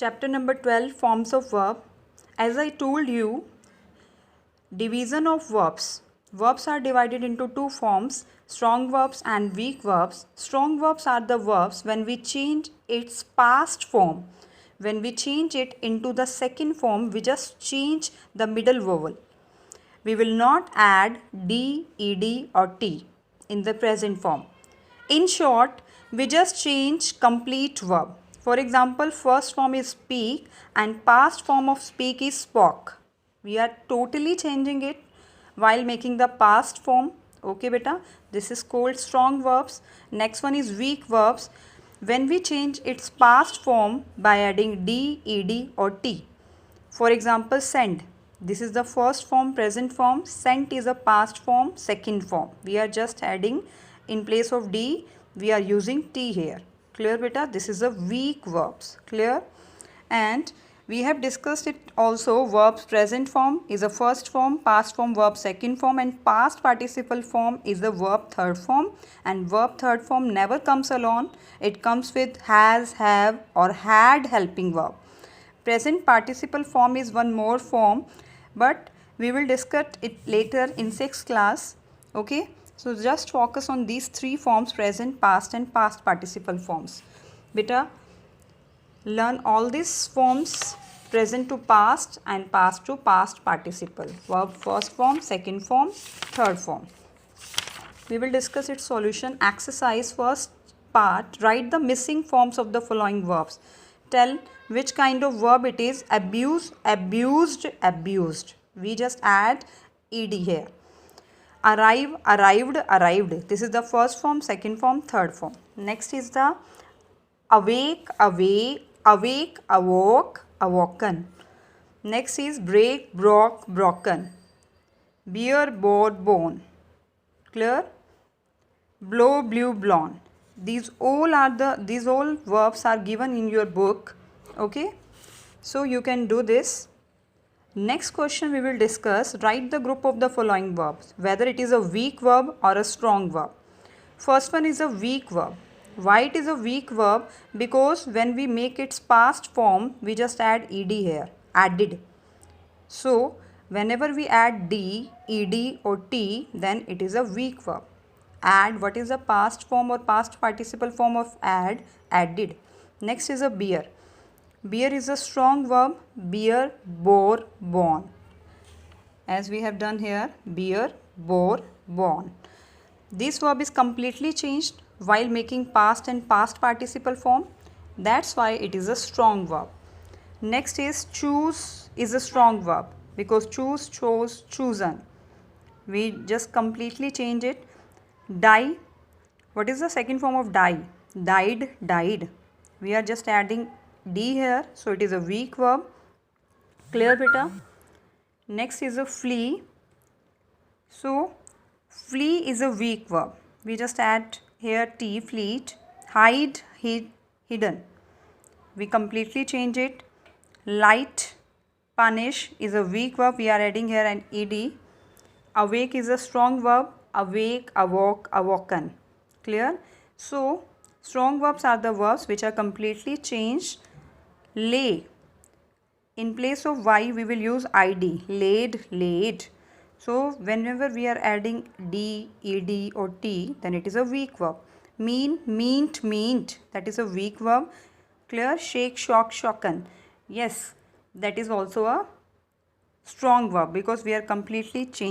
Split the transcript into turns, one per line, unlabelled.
Chapter number 12, Forms of Verb. As I told you, division of verbs. Verbs are divided into two forms, strong verbs and weak verbs. Strong verbs are the verbs when we change its past form. When we change it into the second form, we just change the middle vowel. We will not add D, ED or T in the present form. In short, we just change complete verb. For example, first form is speak and past form of speak is spoke. We are totally changing it while making the past form. Okay beta, this is called strong verbs. Next one is weak verbs. When we change its past form by adding D, ED or T. For example, send. This is the first form, present form. Sent is a past form, second form. We are just adding in place of D, we are using T here. Clear beta? This is a weak verbs. Clear? And we have discussed it also. Verbs present form is a first form, past form verb second form, and past participle form is the verb third form. And verb third form never comes alone. It comes with has, have or had helping verb. Present participle form is one more form, but we will discuss it later in 6th class. Okay, so just focus on these three forms: present, past and past participle forms. Beta, learn all these forms: present to past and past to past participle. Verb first form, second form, third form. We will discuss its solution. Exercise first part. Write the missing forms of the following verbs. Tell which kind of verb it is. Abuse, abused, abused. We just add ed here. Arrive, arrived, arrived. This is the first form, second form, third form. Next is the awake, awake, awake, awoke, awoken. Next is break, broke, broken. Bear, bore, bone. Clear? Blow, blew, blown. These all verbs are given in your book. Okay, so you can do this. Next question we will discuss. Write the group of the following verbs, whether it is a weak verb or a strong verb. First one is a weak verb. Why it is a weak verb? Because when we make its past form, we just add ed here, added. So whenever we add d, ed or t, then it is a weak verb. Add, what is the past form or past participle form of add? Added. Next is a bear. Bear is a strong verb. Bear, bore, born. As we have done here, bear, bore, born. This verb is completely changed while making past and past participle form. That's why it is a strong verb. Next is choose is a strong verb because choose, chose, chosen. We just completely change it. Die. What is the second form of die? Died, died. We are just adding d here, so it is a weak verb. Clear beta? Next is a flee. So flee is a weak verb. We just add here t, fleet. Hide, hidden. We completely change it. Light, punish is a weak verb. We are adding here an ed. Awake is a strong verb. Awake, awoke, awoken. Clear? So strong verbs are the verbs which are completely changed. Lay. In place of y, we will use id. Laid, laid. So whenever we are adding d, ed or t, then it is a weak verb. Mean, meant, meant. That is a weak verb. Clear? Shake, shock, shocken. Yes, that is also a strong verb because we are completely changing.